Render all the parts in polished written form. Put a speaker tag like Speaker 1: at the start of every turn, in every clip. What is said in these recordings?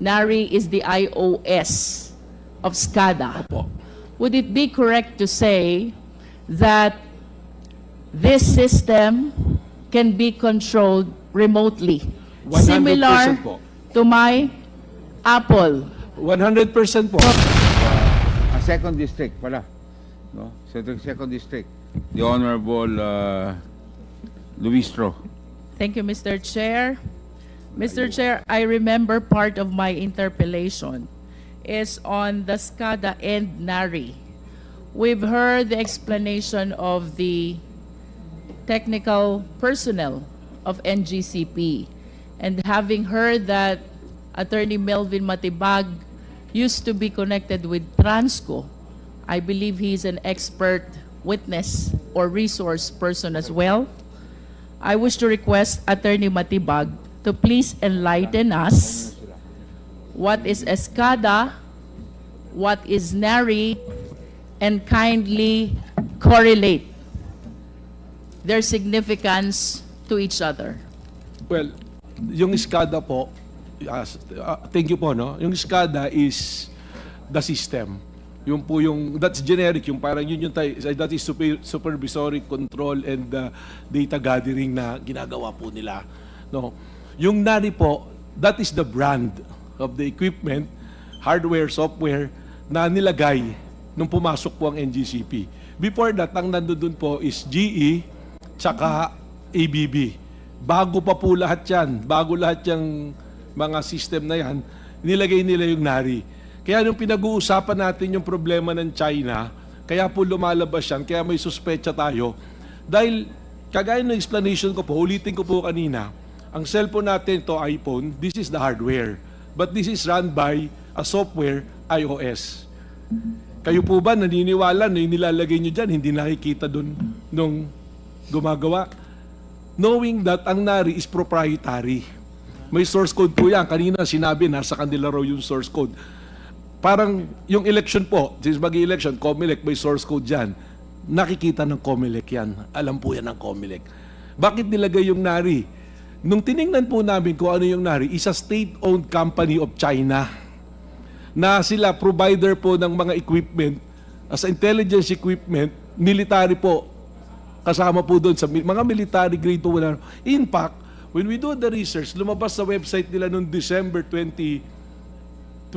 Speaker 1: NARI is the iOS of SCADA.
Speaker 2: Opo.
Speaker 1: Would it be correct to say that this system can be controlled remotely,
Speaker 2: 100%
Speaker 1: similar
Speaker 2: po.
Speaker 1: to my Apple?
Speaker 2: 100% po.
Speaker 3: A second district pala. No? Second district. The Honorable Luis Tro.
Speaker 1: Thank you, Mr. Chair. Mr. Chair, I remember part of my interpellation is on the SCADA and NARI. We've heard the explanation of the technical personnel of NGCP, and having heard that Attorney Melvin Matibag used to be connected with Transco, I believe he's an expert witness or resource person as well. I wish to request Attorney Matibag to please enlighten us what is SCADA, what is NARI, and kindly correlate their significance to each other.
Speaker 2: Well, yung SCADA po, thank you po, no? Yung SCADA is the system. Yung po yung, that's generic, yung parang yun yung that is supervisory control and data gathering na ginagawa po nila. No? Yung NARI po, that is the brand of the equipment, hardware, software, na nilagay nung pumasok po ang NGCP. Before that, ang nandun po is GE, tsaka ABB. Bago pa po lahat yan, bago lahat yung mga system na yan, nilagay nila yung NARI. Kaya nung pinag-uusapan natin yung problema ng China, kaya po lumalabas yan, kaya may suspecha tayo. Dahil, kagaya ng explanation ko po, ulitin ko po kanina, ang cellphone natin to iPhone, this is the hardware. But this is run by a software, iOS. Kayo po ba naniniwala na yung nilalagay nyo dyan, hindi nakikita dun nung gumagawa? Knowing that ang NARI is proprietary. May source code po yan. Kanina sinabi, nasa kanila raw yung source code. Parang yung election po, since mag-election, COMELEC, may source code dyan. Nakikita ng COMELEC yan. Alam po yan ng COMELEC. Bakit nilagay yung NARI? Nung tiningnan po namin kung ano yung NARI, is a state-owned company of China na sila provider po ng mga equipment as intelligence equipment, military po. Kasama po doon sa mga military grade po. In fact, when we do the research, lumabas sa website nila noong December 2019,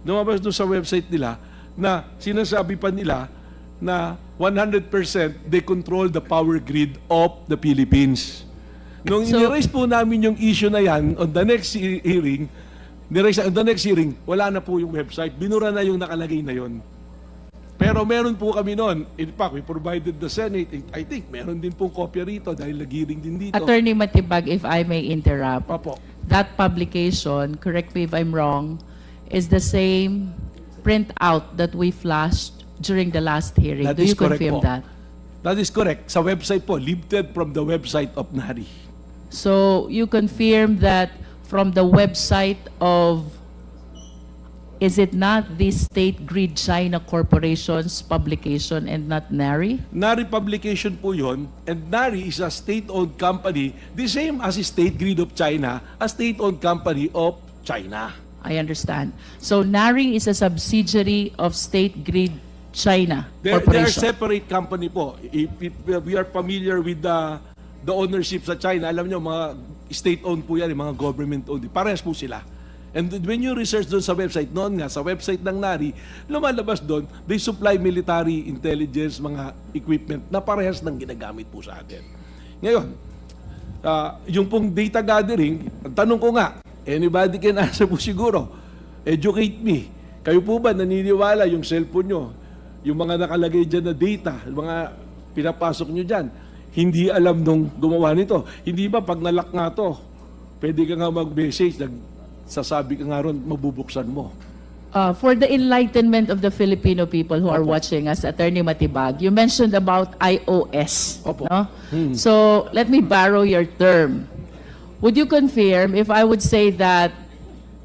Speaker 2: lumabas doon sa website nila na sinasabi pa nila na 100% they control the power grid of the Philippines. Nung niraise po namin yung issue na yan on the next hearing, wala na po yung website. Binura na yung nakalagay na yon. Pero meron po kami noon. In fact, we provided the Senate. I think meron din pong kopya rito dahil nagiring din dito.
Speaker 1: Attorney Matibag, if I may interrupt,
Speaker 2: Papo.
Speaker 1: that publication, correct me if I'm wrong, is the same printout that we flashed during the last hearing.
Speaker 2: That
Speaker 1: Do
Speaker 2: is
Speaker 1: you
Speaker 2: correct
Speaker 1: confirm
Speaker 2: po.
Speaker 1: that?
Speaker 2: That is correct. Sa website po, lifted from the website of NARI.
Speaker 1: So you confirm that from the website of, is it not the State Grid China Corporation's publication and not NARI?
Speaker 2: NARI publication po yun, and NARI is a state-owned company, the same as the State Grid of China, a state-owned company of China.
Speaker 1: I understand. So NARI is a subsidiary of State Grid China
Speaker 2: They are
Speaker 1: Corporation.
Speaker 2: separate company po. If we are familiar with the ownership sa China, alam nyo, mga state-owned po yan, mga government-owned. Parehas po sila. And when you research doon sa website, noon nga, sa website ng NARI, lumalabas doon, they supply military intelligence, mga equipment na parehas ng ginagamit po sa atin. Ngayon, yung pong data gathering, ang tanong ko nga, anybody can answer po siguro, educate me. Kayo po ba naniniwala yung cellphone nyo, yung mga nakalagay dyan na data, yung mga pinapasok nyo dyan, hindi alam nung gumawa nito? Hindi ba pag nalock nga to, pwede ka nga mag-message, sasabi ka nga ron, mabubuksan mo.
Speaker 1: For the enlightenment of the Filipino people who are watching us, Attorney Matibag, you mentioned about iOS.
Speaker 2: Opo.
Speaker 1: No? So let me borrow your term. Would you confirm if I would say that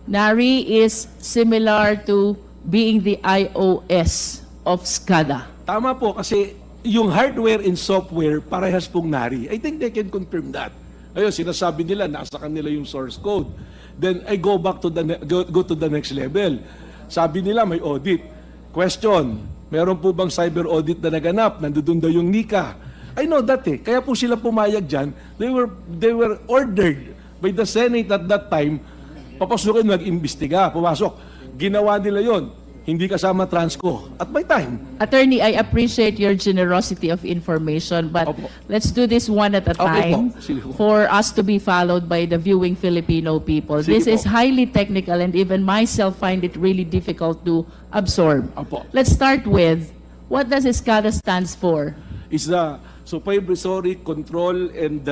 Speaker 1: NARI is similar to being the iOS of SCADA?
Speaker 2: Tama po, kasi yung hardware and software, parehas pong NARI. I think they can confirm that. Ayun, sinasabi nila, nasa kanila yung source code. Then I go back to go to the next level. Sabi nila may audit. Question, meron po bang cyber audit na naganap? Nandoon daw yung NICA. I know that eh. Kaya po sila pumayag dyan. They were ordered by the Senate at that time, papasukin mag-imbestiga, pumasok. Ginawa nila yon, hindi kasama Transco. At my time.
Speaker 1: Attorney, I appreciate your generosity of information, but
Speaker 2: Opo.
Speaker 1: let's do this one at a
Speaker 2: Okay
Speaker 1: time
Speaker 2: po. Sige po.
Speaker 1: for us to be followed by the viewing Filipino people.
Speaker 2: Sige
Speaker 1: This is
Speaker 2: po.
Speaker 1: highly technical and even myself find it really difficult to absorb.
Speaker 2: Opo.
Speaker 1: Let's start with, what does SCADA stands for?
Speaker 2: Is the Supervisory Control and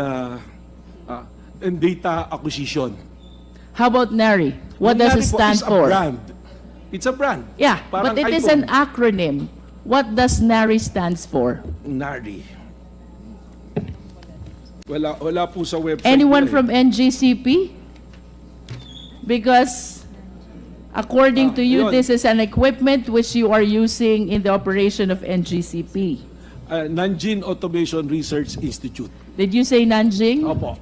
Speaker 2: Data Acquisition.
Speaker 1: How about NARI? What does it
Speaker 2: Nangyari po
Speaker 1: stand
Speaker 2: is a
Speaker 1: for?
Speaker 2: brand. It's a brand.
Speaker 1: Yeah,
Speaker 2: Parang
Speaker 1: but it is
Speaker 2: iPhone.
Speaker 1: an acronym. What does NARI stands for?
Speaker 2: NARI. Wala po sa website.
Speaker 1: Anyone
Speaker 2: nila eh.
Speaker 1: from NGCP? Because according to you,
Speaker 2: yun.
Speaker 1: this is an equipment which you are using in the operation of NGCP.
Speaker 2: Nanjing Automation Research Institute.
Speaker 1: Did you say Nanjing?
Speaker 2: Opo.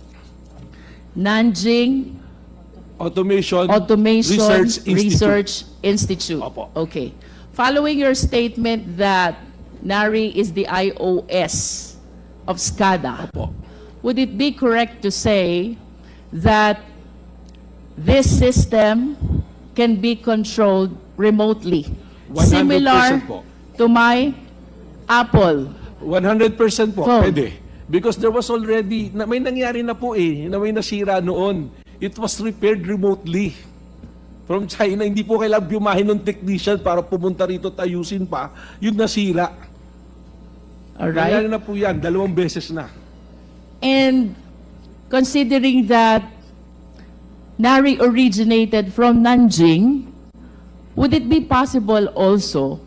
Speaker 1: Nanjing
Speaker 2: Automation
Speaker 1: Automation
Speaker 2: Institute.
Speaker 1: Research Institute.
Speaker 2: Opo.
Speaker 1: Okay. Following your statement that NARI is the iOS of SCADA,
Speaker 2: Opo.
Speaker 1: would it be correct to say that this system can be controlled remotely?
Speaker 2: 100%
Speaker 1: Similar
Speaker 2: po.
Speaker 1: to my Apple.
Speaker 2: 100% po,
Speaker 1: Phone.
Speaker 2: pwede. Because there was already, may nangyari na po eh, na may nasira noon. It was repaired remotely. From China, hindi po kailangan bumahin ng technician para pumunta rito at ayusin pa. Yun nasira. Nangyari
Speaker 1: Alright?
Speaker 2: na po yan, 2 beses na.
Speaker 1: And considering that NARI originated from Nanjing, would it be possible also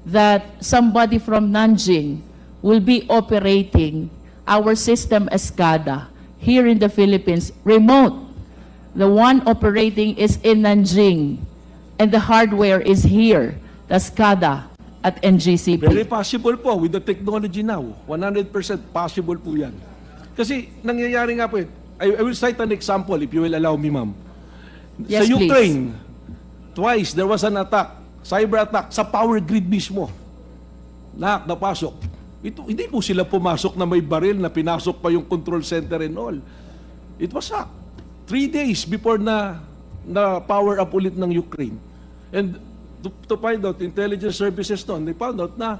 Speaker 1: that somebody from Nanjing will be operating our system SCADA here in the Philippines, remote? The one operating is in Nanjing, and the hardware is here, the SCADA at
Speaker 2: Very
Speaker 1: NGCP.
Speaker 2: possible po with the technology now. 100% possible po yan. Kasi nangyayari nga po eh. I will cite an example if you will allow me, ma'am.
Speaker 1: Yes,
Speaker 2: Sa
Speaker 1: please.
Speaker 2: Ukraine, twice there was an attack, cyber attack, sa power grid mismo. Napasok. Hindi po sila pumasok na may baril na pinasok pa yung control center and all. It was hacked. 3 days before na power up ulit ng Ukraine. And to find out, intelligence services noon, they found out na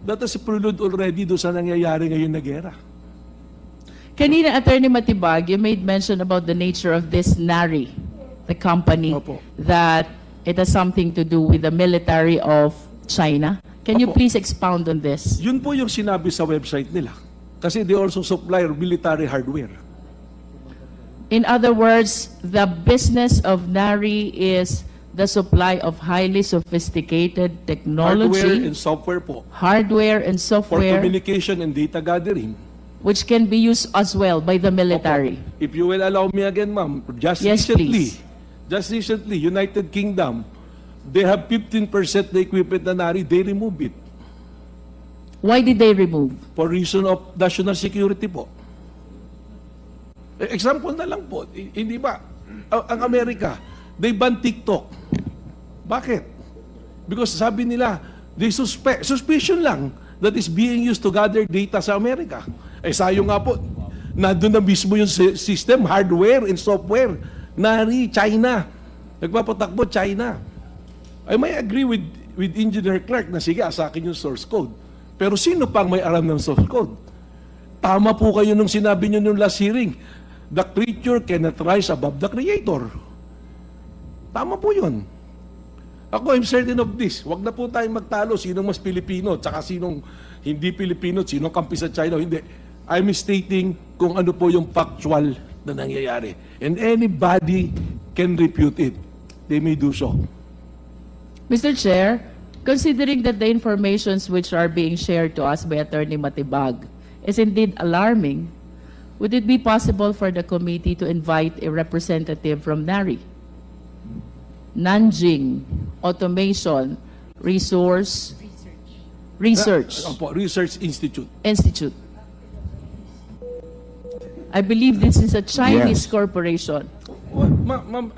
Speaker 2: that is prelude already doon sa nangyayari ngayon na gera.
Speaker 1: Kanina, Attorney Matibag, you made mention about the nature of this NARI, the company,
Speaker 2: Opo.
Speaker 1: that it has something to do with the military of China. Can you
Speaker 2: Opo.
Speaker 1: please expound on this?
Speaker 2: Yun po yung sinabi sa website nila. Kasi they also supply military hardware.
Speaker 1: In other words, the business of NARI is the supply of highly sophisticated
Speaker 2: Hardware
Speaker 1: technology,
Speaker 2: and software po.
Speaker 1: hardware and
Speaker 2: For
Speaker 1: software,
Speaker 2: communication and data gathering.
Speaker 1: which can be used as well by the military.
Speaker 2: Opo. If you will allow me again, ma'am,
Speaker 1: Yes, please.
Speaker 2: just recently, United Kingdom, they have 15% na equipment na NARI, they remove it.
Speaker 1: Why did they remove?
Speaker 2: For reason of national security po. Example na lang po, hindi ba? Ang Amerika, they ban TikTok. Bakit? Because sabi nila, they suspicion lang that is being used to gather data sa Amerika. Sayo nga po, nandun na mismo yung system, hardware and software. NARI, China. Nagpapatakbo, China. I may agree with Engineer Clark na sige, asakin yung source code. Pero sino pang may alam ng source code? Tama po kayo nung sinabi nyo nung last hearing. The creature cannot rise above the creator. Tama po yun. Ako, I'm certain of this. Huwag na po tayong magtalo sinong mas Pilipino, tsaka sinong hindi Pilipino, sinong kampi sa China. Hindi. I'm stating kung ano po yung factual na nangyayari. And anybody can refute it. They may do so.
Speaker 1: Mr. Chair, considering that the informations which are being shared to us by Attorney Matibag is indeed alarming, would it be possible for the committee to invite a representative from NARI, Nanjing Automation Research
Speaker 2: Opo, Research Institute.
Speaker 1: Institute? I believe this is a Chinese
Speaker 3: Yes.
Speaker 1: corporation.
Speaker 2: Ma'am,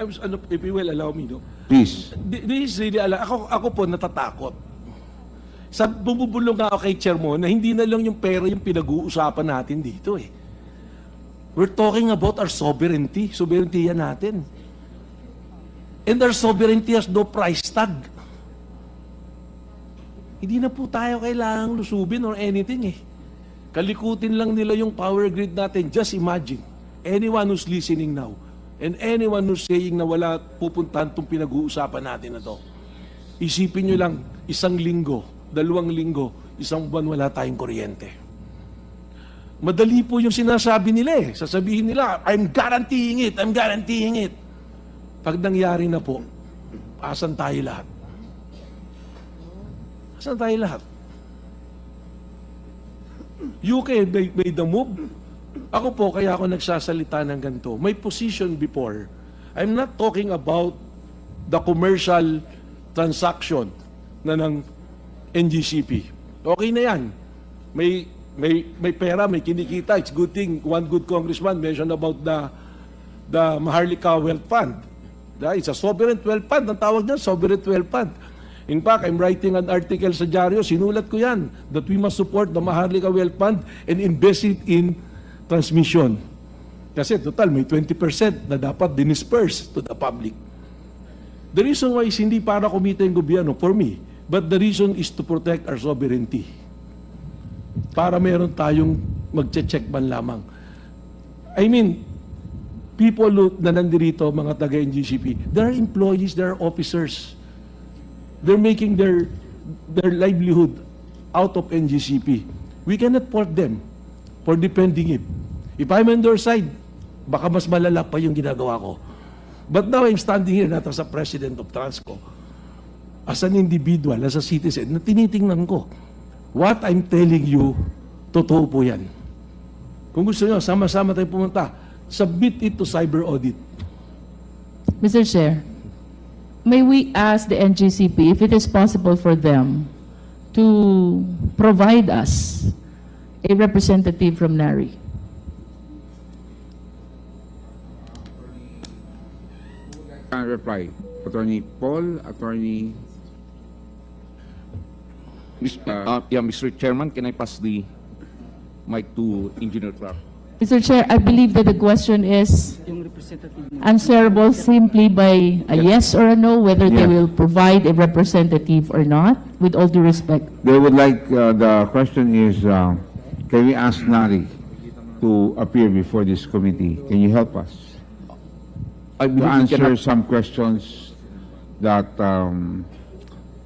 Speaker 2: if you will allow me, no?
Speaker 3: Please.
Speaker 2: This is really, ako po natatakot. Sa bumubulong nga ako kay Chair mo na hindi na lang yung pera yung pinag-uusapan natin dito eh. We're talking about our sovereignty. Sovereignty yan natin. And our sovereignty has no price tag. Hindi na po tayo kailangang lusubin or anything eh. Kalikutin lang nila yung power grid natin. Just imagine, anyone who's listening now, and anyone who's saying na wala pupuntahan itong pinag-uusapan natin na to, isipin nyo lang, 1 linggo, 2 linggo, 1 buwan wala tayong kuryente. Madali po yung sinasabi nila eh. Sasabihin nila, I'm guaranteeing it, I'm guaranteeing it. Pag nangyari na po, asan tayo lahat? Asan tayo lahat? UK made the move. Ako po, kaya ako nagsasalita ng ganito. My position before, I'm not talking about the commercial transaction na ng NGCP. Okay na yan. May pera, may kinikita. It's good thing. One good congressman mentioned about the Maharlika Wealth Fund. It's a sovereign wealth fund. Ang tawag niyan, sovereign wealth fund. In fact, I'm writing an article sa dyaryo, sinulat ko yan, that we must support the Maharlika Wealth Fund and invest it in transmission. Kasi total, may 20% na dapat dinisperse to the public. The reason why is hindi para kumita yung gobyerno, for me, but the reason is to protect our sovereignty. Para meron tayong magche-check man lamang. I mean, people na nandirito, mga taga-NGCP, there are employees, there are officers. They're making their livelihood out of NGCP. We cannot fault them for defending it. If I'm on their side, baka mas malala pa yung ginagawa ko. But now I'm standing here not as a president of Transco, as an individual, as a citizen, na tinitingnan ko. What I'm telling you, totoo po yan. Kung gusto nyo, sama-sama tayo pumunta, submit it to cyber audit.
Speaker 1: Mr. Chair, may we ask the NGCP if it is possible for them to provide us a representative from NARI?
Speaker 3: Can reply. Attorney Paul, Attorney...
Speaker 4: Mr. Chairman, can I pass the mic to Engineer Clark?
Speaker 1: Mr. Chair, I believe that the question is answerable simply by a yes or a no, whether they
Speaker 3: Yeah.
Speaker 1: will provide a representative or not, with all due respect.
Speaker 3: They would like, the question is, can we ask Nari to appear before this committee? Can you help us
Speaker 4: I
Speaker 3: to
Speaker 4: believe we
Speaker 3: answer
Speaker 4: cannot-
Speaker 3: some questions that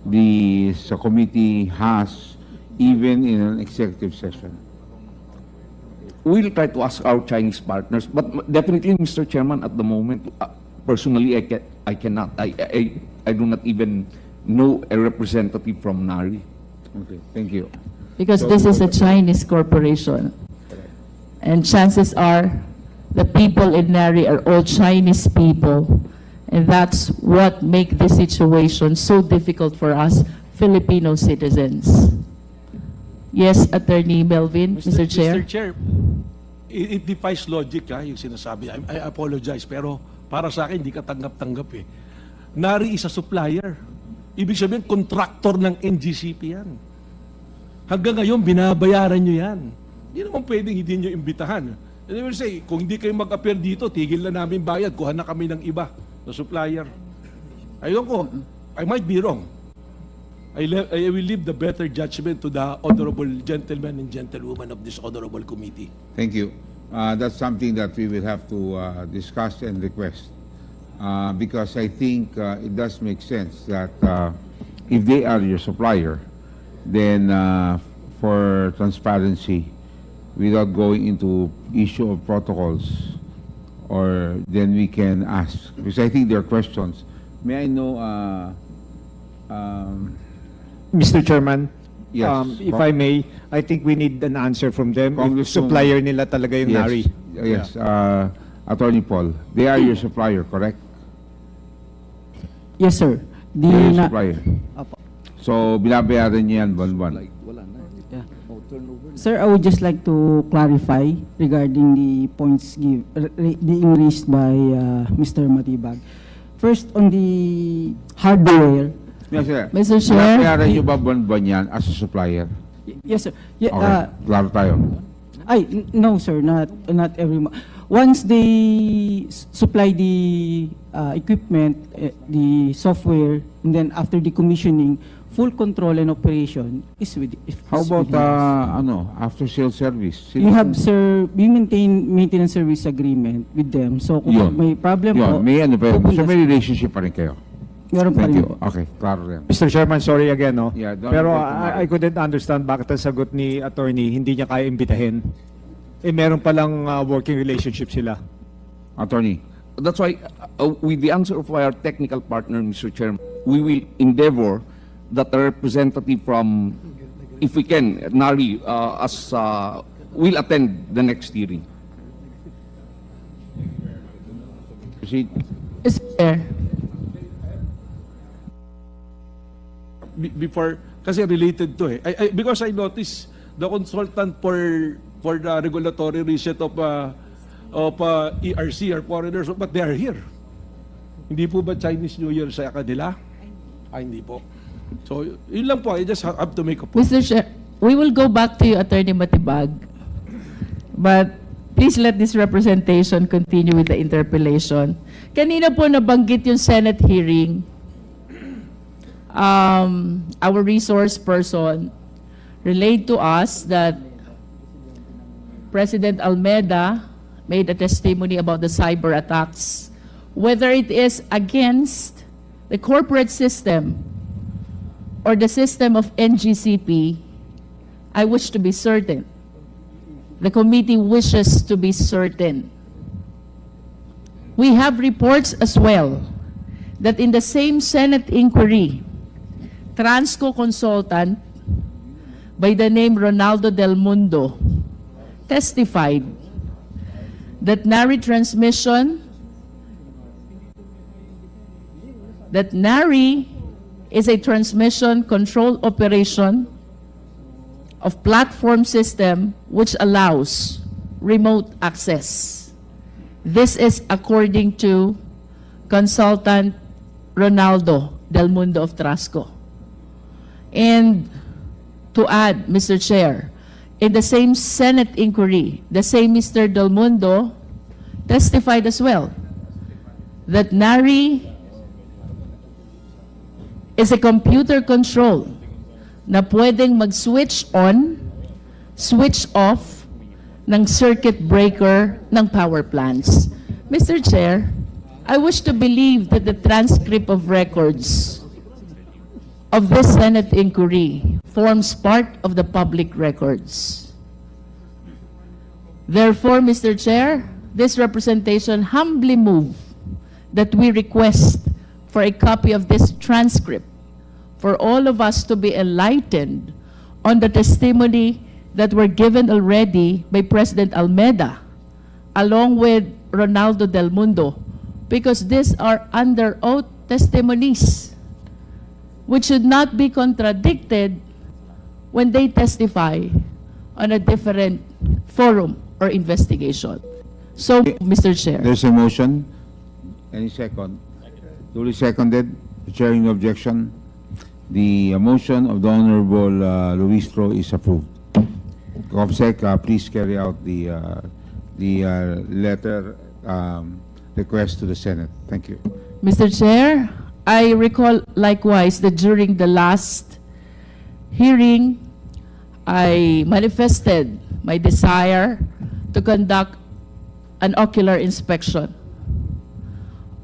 Speaker 3: the committee has, even in an executive session?
Speaker 4: We'll try to ask our Chinese partners, but definitely, Mr. Chairman, at the moment, personally, I cannot. I do not even know a representative from NARI.
Speaker 3: Okay, thank you.
Speaker 1: Because this is a Chinese corporation. And chances are, the people in NARI are all Chinese people. And that's what makes this situation so difficult for us Filipino citizens. Yes, Attorney Melvin, Mr. Chair.
Speaker 2: Mr. Chair, it defies logic yung sinasabi. I apologize, pero para sa akin, hindi ka tanggap-tanggap eh. NARI is a supplier. Ibig sabihin, contractor ng NGCP yan. Hanggang ngayon, binabayaran nyo yan. Hindi naman pwedeng hindi nyo imbitahan. And they will say, kung hindi kayo mag-appear dito, tigil na namin bayad, kuha na kami ng iba na supplier. Ayun ko, I might be wrong. I will leave the better judgment to the honorable gentlemen and gentlewomen of this honorable committee.
Speaker 3: Thank you. That's something that we will have to discuss and request. Because I think it does make sense that if they are your supplier, then for transparency, without going into issue of protocols, or then we can ask, because I think there are questions. May I know,
Speaker 5: Mr. Chairman,
Speaker 3: Yes.
Speaker 5: if I may, I think we need an answer from them. If
Speaker 3: Congresswoman-
Speaker 5: supplier nila talaga yung NARI.
Speaker 3: Yes, Attorney Paul, they are your supplier, correct?
Speaker 6: Yes, sir.
Speaker 3: They are your
Speaker 6: Na-
Speaker 3: supplier.
Speaker 6: Apo.
Speaker 3: So, binabayaran niyo yan buwan-buwan.
Speaker 4: Wala na.
Speaker 6: Yeah.
Speaker 4: Oh, turnover na.
Speaker 6: Sir, I would just like to clarify regarding the points being raised by Mr. Matibag. First, on the hardware.
Speaker 3: Yes, sir.
Speaker 1: Mr. Chair.
Speaker 3: Binabayaran niyo ba buwan-buwan yan as a supplier?
Speaker 6: Yes, sir. Yeah,
Speaker 3: Okay, klaro tayo.
Speaker 6: no, sir, not every month. Once they supply the equipment, the software, and then after the commissioning, full control and operation is with.
Speaker 3: How
Speaker 6: is
Speaker 3: about,
Speaker 6: with us.
Speaker 3: after-sales service?
Speaker 6: You have, sir, we maintain maintenance service agreement with them. So kung
Speaker 3: Yun.
Speaker 6: may problem po,
Speaker 3: Yun, may ano pa yun.
Speaker 6: pupunta
Speaker 3: So may relationship pa rin kayo.
Speaker 6: meron pa
Speaker 3: Thank
Speaker 6: rin
Speaker 3: you.
Speaker 6: po.
Speaker 3: Okay, klaro rin.
Speaker 5: Mr. Chairman, sorry again, no?
Speaker 3: Yeah, don't
Speaker 5: Pero
Speaker 3: get too
Speaker 5: I couldn't understand bakit ang sagot ni attorney, hindi niya kaya imbitahin. Eh, meron palang working relationship sila.
Speaker 3: Attorney.
Speaker 4: That's why, with the answer of our technical partner, Mr. Chairman, we will endeavor that a representative from, if we can, NARI, will attend the next hearing.
Speaker 3: Proceed.
Speaker 1: Mr. Chair.
Speaker 2: Before, kasi related to eh. Because I noticed the consultant for the regulatory reset of ERC are foreigners, but they are here. Hindi po ba Chinese New Year sa kanila? Hindi po. So, yun lang po. I just have to make a point.
Speaker 1: Mr. Chair, we will go back to you, Attorney Matibag. But please let this representation continue with the interpellation. Kanina po nabanggit yung Senate hearing. Our resource person relayed to us that President Almeda made a testimony about the cyber attacks, whether it is against the corporate system or the system of NGCP. I wish to be certain. The committee wishes to be certain. We have reports as well that in the same Senate inquiry, Transco consultant by the name Ronaldo Del Mundo testified that NARI is a transmission control operation of platform system which allows remote access. This is according to consultant Ronaldo Del Mundo of Transco. And to add, Mr. Chair, in the same Senate inquiry, the same Mr. Del Mundo testified as well that NARI is a computer control na pwedeng mag-switch on, switch off ng circuit breaker ng power plants. Mr. Chair, I wish to believe that the transcript of records of this Senate inquiry forms part of the public records. Therefore, Mr. Chair, this representation humbly move that we request for a copy of this transcript for all of us to be enlightened on the testimony that were given already by President Almeda along with Ronaldo Del Mundo, because these are under oath testimonies which should not be contradicted when they testify on a different forum or investigation. So, Mr. Chair.
Speaker 3: There's a motion. Any second? Duly seconded. The chair in objection. The motion of the Honorable Luis Tro is approved. COMSEC, please carry out the letter request to the Senate. Thank you.
Speaker 1: Mr. Chair, I recall likewise that during the last hearing, I manifested my desire to conduct an ocular inspection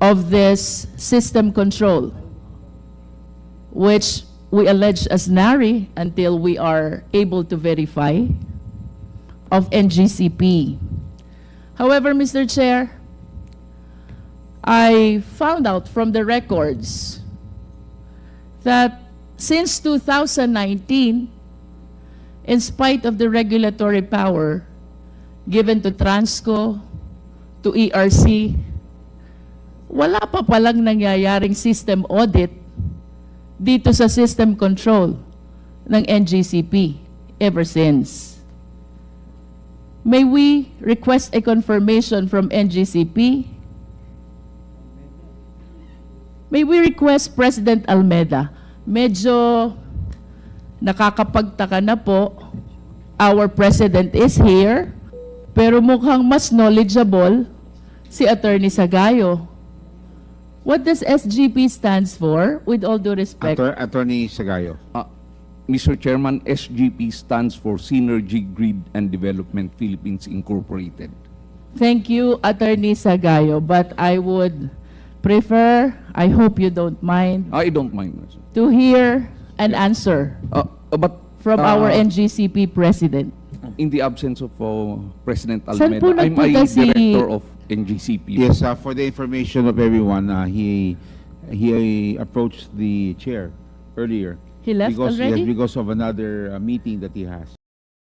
Speaker 1: of this system control, which we allege as NARI until we are able to verify, of NGCP. However, Mr. Chair, I found out from the records that since 2019, in spite of the regulatory power given to Transco, to ERC, wala pa palang nangyayaring system audit dito sa system control ng NGCP ever since. May we request a confirmation from NGCP? May we request President Almeda? Medyo nakakapagtaka na po. Our President is here, pero mukhang mas knowledgeable si Attorney Sagayo. What does SGP stands for, with all due respect?
Speaker 3: Attorney Sagayo.
Speaker 4: Mr. Chairman, SGP stands for Synergy Grid and Development Philippines Incorporated.
Speaker 1: Thank you, Attorney Sagayo, but I would prefer, I hope you don't mind,
Speaker 4: I don't mind. Sir.
Speaker 1: to hear an answer
Speaker 4: But
Speaker 1: from our NGCP President.
Speaker 4: in the absence of President
Speaker 1: Saan po
Speaker 4: Almeda, I'm a
Speaker 1: nagpunta si-
Speaker 4: director of NGCP.
Speaker 3: Yes, for the information of everyone, he approached the chair earlier.
Speaker 1: He left
Speaker 3: because,
Speaker 1: already?
Speaker 3: Yes, because of another meeting that he has.